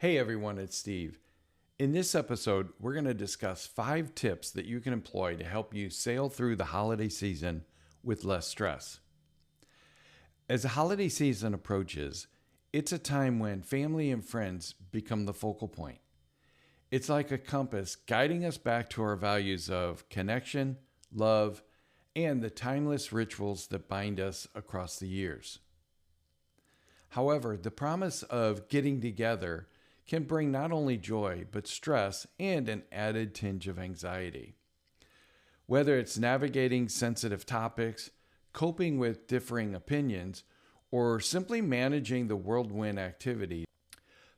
Hey everyone, it's Steve. In this episode, we're going to discuss 5 tips that you can employ to help you sail through the holiday season with less stress. As the holiday season approaches, it's a time when family and friends become the focal point. It's like a compass guiding us back to our values of connection, love, and the timeless rituals that bind us across the years. However, the promise of getting together can bring not only joy, but stress and an added tinge of anxiety. Whether it's navigating sensitive topics, coping with differing opinions, or simply managing the whirlwind activity,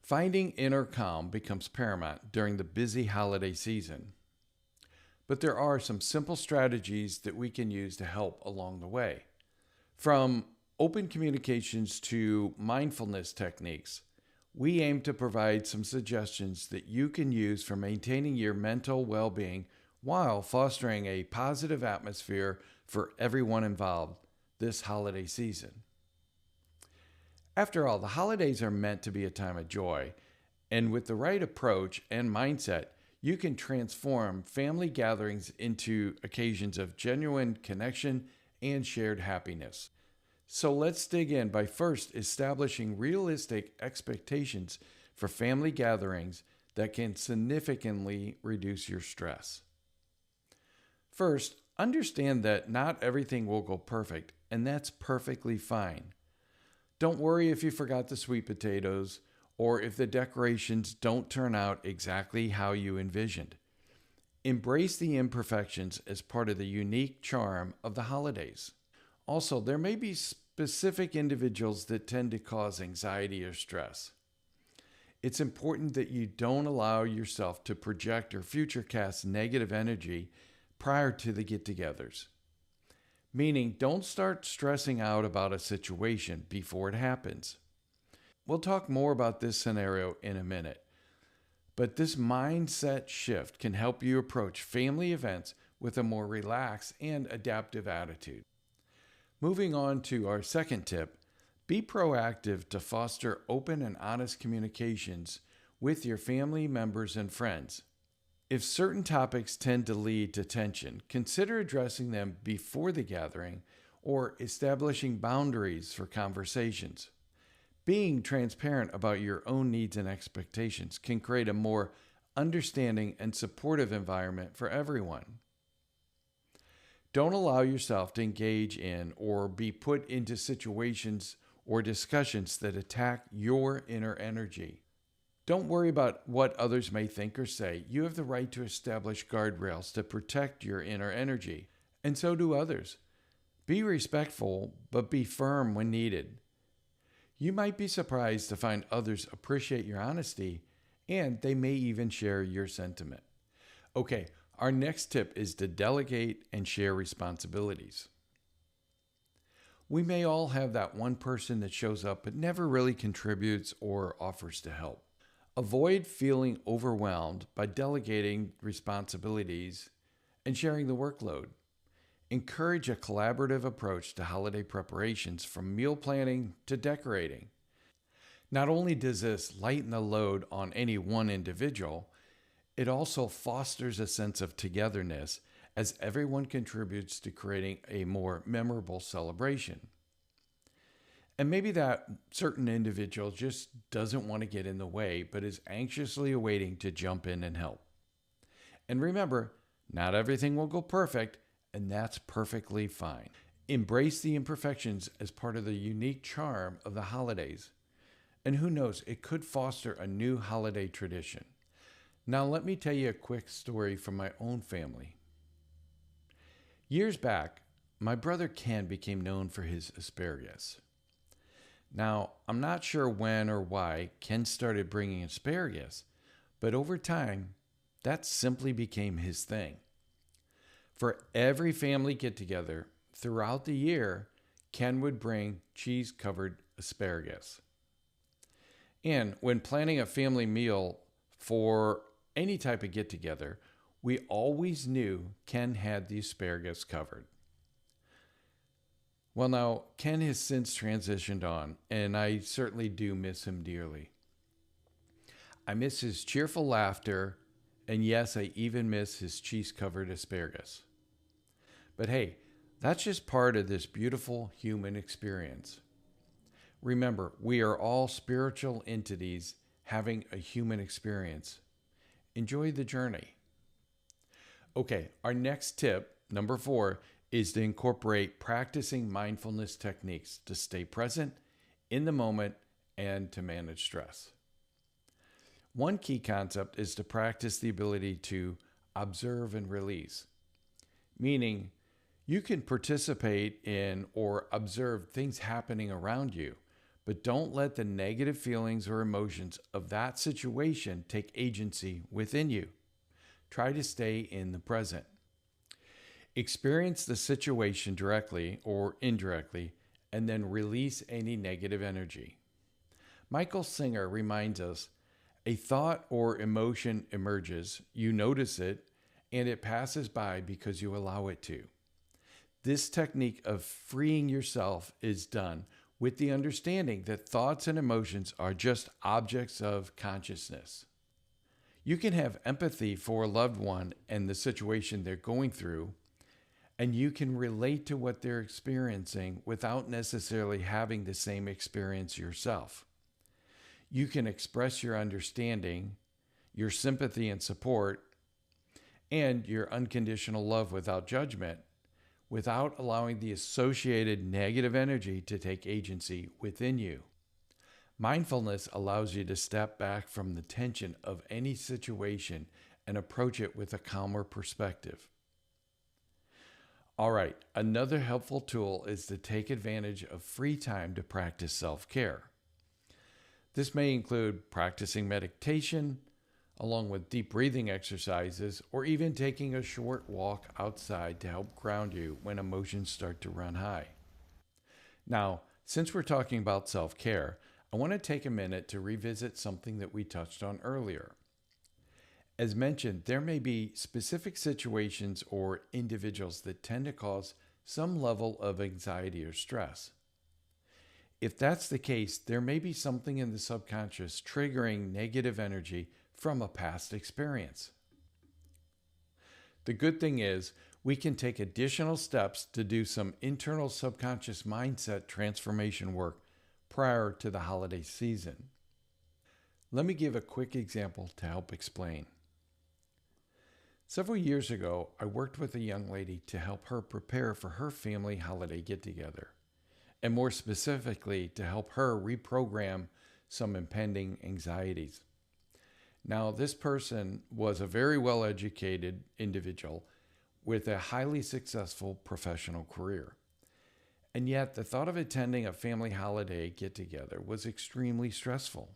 finding inner calm becomes paramount during the busy holiday season. But there are some simple strategies that we can use to help along the way. From open communications to mindfulness techniques, we aim to provide some suggestions that you can use for maintaining your mental well-being while fostering a positive atmosphere for everyone involved this holiday season. After all, the holidays are meant to be a time of joy, and with the right approach and mindset, you can transform family gatherings into occasions of genuine connection and shared happiness. So let's dig in by first establishing realistic expectations for family gatherings that can significantly reduce your stress. First, understand that not everything will go perfect, and that's perfectly fine. Don't worry if you forgot the sweet potatoes or if the decorations don't turn out exactly how you envisioned. Embrace the imperfections as part of the unique charm of the holidays. Also, there may be specific individuals that tend to cause anxiety or stress. It's important that you don't allow yourself to project or futurecast negative energy prior to the get-togethers. Meaning, don't start stressing out about a situation before it happens. We'll talk more about this scenario in a minute, but this mindset shift can help you approach family events with a more relaxed and adaptive attitude. Moving on to our second tip, be proactive to foster open and honest communications with your family members and friends. If certain topics tend to lead to tension, consider addressing them before the gathering or establishing boundaries for conversations. Being transparent about your own needs and expectations can create a more understanding and supportive environment for everyone. Don't allow yourself to engage in or be put into situations or discussions that attack your inner energy. Don't worry about what others may think or say. You have the right to establish guardrails to protect your inner energy, and so do others. Be respectful, but be firm when needed. You might be surprised to find others appreciate your honesty, and they may even share your sentiment. Okay, our next tip is to delegate and share responsibilities. We may all have that one person that shows up but never really contributes or offers to help. Avoid feeling overwhelmed by delegating responsibilities and sharing the workload. Encourage a collaborative approach to holiday preparations, from meal planning to decorating. Not only does this lighten the load on any one individual, it also fosters a sense of togetherness as everyone contributes to creating a more memorable celebration. And maybe that certain individual just doesn't want to get in the way, but is anxiously awaiting to jump in and help. And remember, not everything will go perfect, and that's perfectly fine. Embrace the imperfections as part of the unique charm of the holidays. And who knows, it could foster a new holiday tradition. Now, let me tell you a quick story from my own family. Years back, my brother Ken became known for his asparagus. Now, I'm not sure when or why Ken started bringing asparagus, but over time, that simply became his thing. For every family get-together throughout the year, Ken would bring cheese-covered asparagus. And when planning a family meal for any type of get-together, we always knew Ken had the asparagus covered. Well, now, Ken has since transitioned on, and I certainly do miss him dearly. I miss his cheerful laughter, and yes, I even miss his cheese covered asparagus. But hey, that's just part of this beautiful human experience. Remember, we are all spiritual entities having a human experience. Enjoy the journey. Okay, our next tip, number 4, is to incorporate practicing mindfulness techniques to stay present in the moment and to manage stress. One key concept is to practice the ability to observe and release, meaning you can participate in or observe things happening around you, but don't let the negative feelings or emotions of that situation take agency within you. Try to stay in the present. Experience the situation directly or indirectly, and then release any negative energy. Michael Singer reminds us a thought or emotion emerges, you notice it, and it passes by because you allow it to. This technique of freeing yourself is done with the understanding that thoughts and emotions are just objects of consciousness. You can have empathy for a loved one and the situation they're going through, and you can relate to what they're experiencing without necessarily having the same experience yourself. You can express your understanding, your sympathy and support, and your unconditional love without judgment, without allowing the associated negative energy to take agency within you. Mindfulness allows you to step back from the tension of any situation and approach it with a calmer perspective. All right, another helpful tool is to take advantage of free time to practice self-care. This may include practicing meditation, along with deep breathing exercises, or even taking a short walk outside to help ground you when emotions start to run high. Now, since we're talking about self-care, I want to take a minute to revisit something that we touched on earlier. As mentioned, there may be specific situations or individuals that tend to cause some level of anxiety or stress. If that's the case, there may be something in the subconscious triggering negative energy from a past experience. The good thing is, we can take additional steps to do some internal subconscious mindset transformation work prior to the holiday season. Let me give a quick example to help explain. Several years ago, I worked with a young lady to help her prepare for her family holiday get-together, and more specifically, to help her reprogram some impending anxieties. Now, this person was a very well-educated individual with a highly successful professional career. And yet, the thought of attending a family holiday get-together was extremely stressful.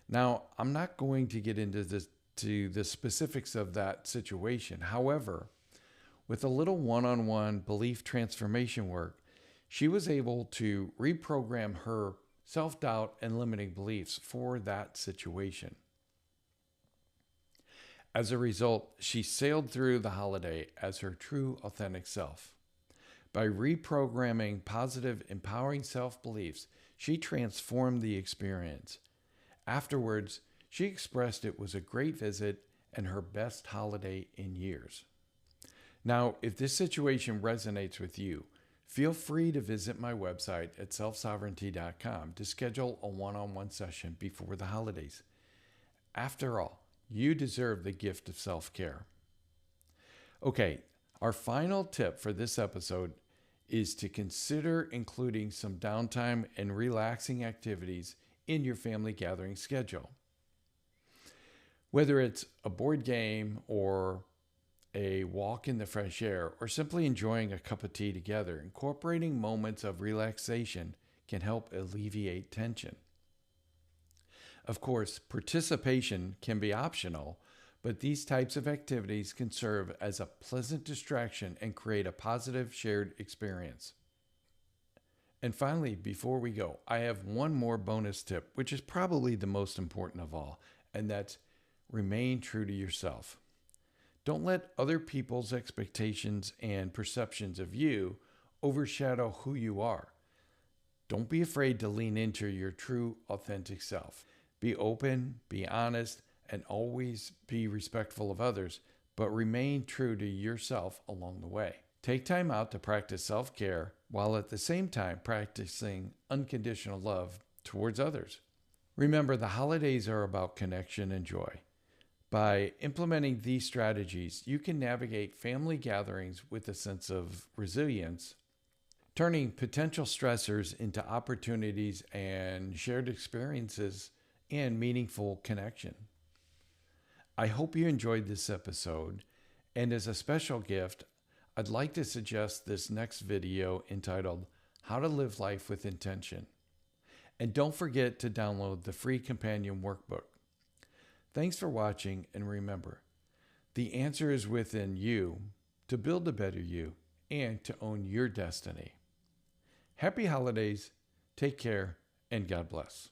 Now, I'm not going to get into the specifics of that situation. However, with a little one-on-one belief transformation work, she was able to reprogram her self-doubt and limiting beliefs for that situation. As a result, she sailed through the holiday as her true, authentic self. By reprogramming positive, empowering self-beliefs, she transformed the experience. Afterwards, she expressed it was a great visit and her best holiday in years. Now, if this situation resonates with you, feel free to visit my website at selfsovereignty.com to schedule a one-on-one session before the holidays. After all, you deserve the gift of self-care. Okay, our final tip for this episode is to consider including some downtime and relaxing activities in your family gathering schedule. Whether it's a board game or a walk in the fresh air, or simply enjoying a cup of tea together, incorporating moments of relaxation can help alleviate tension. Of course, participation can be optional, but these types of activities can serve as a pleasant distraction and create a positive shared experience. And finally, before we go, I have one more bonus tip, which is probably the most important of all, and that's remain true to yourself. Don't let other people's expectations and perceptions of you overshadow who you are. Don't be afraid to lean into your true, authentic self. Be open, be honest, and always be respectful of others, but remain true to yourself along the way. Take time out to practice self-care while at the same time practicing unconditional love towards others. Remember, the holidays are about connection and joy. By implementing these strategies, you can navigate family gatherings with a sense of resilience, turning potential stressors into opportunities and shared experiences and meaningful connection. I hope you enjoyed this episode, and as a special gift, I'd like to suggest this next video entitled How to Live Life with Intention. And don't forget to download the free companion workbook. Thanks for watching, and remember, the answer is within you to build a better you and to own your destiny. Happy holidays, take care, and God bless.